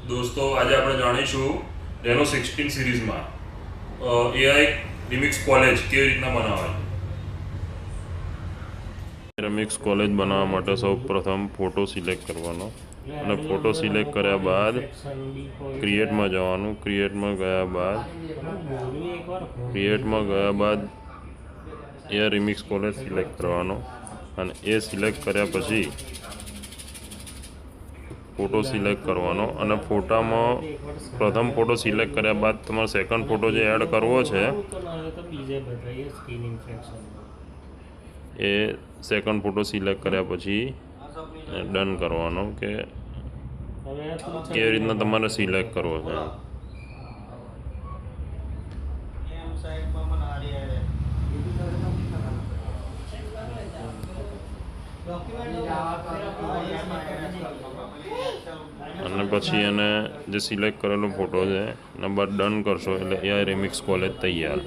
દોસ્તો આજે આપણે જાણીશું રેનો 16 સિરીઝમાં એઆઈ રિમિક્સ કોલેજ કેવી રીતના બનાવવાની. રિમિક્સ કોલેજ બનાવવા માટે સૌ પ્રથમ ફોટો સિલેક્ટ કરવાનો અને ફોટો સિલેક્ટ કર્યા બાદ ક્રિએટમાં જવાનું. ક્રિએટમાં ગયા બાદ એ રિમિક્સ કોલેજ સિલેક્ટ કરવાનો અને એ સિલેક્ટ કર્યા પછી ફોટો સિલેક્ટ કરવાનો અને ફોટામાં પ્રથમ ફોટો સિલેક્ટ કર્યા બાદ તમારે સેકન્ડ ફોટો જે એડ કરવો છે એ સેકન્ડ ફોટો સિલેક્ટ કર્યા પછી ડન કરવાનો કે કેવી રીતના તમારે સિલેક્ટ કરવો છે. અને પછી એને જે સિલેક્ટ કરેલો ફોટો છે એના બાદ ડન કરશો એટલે એ રિમિક્સ કોલેજ તૈયાર.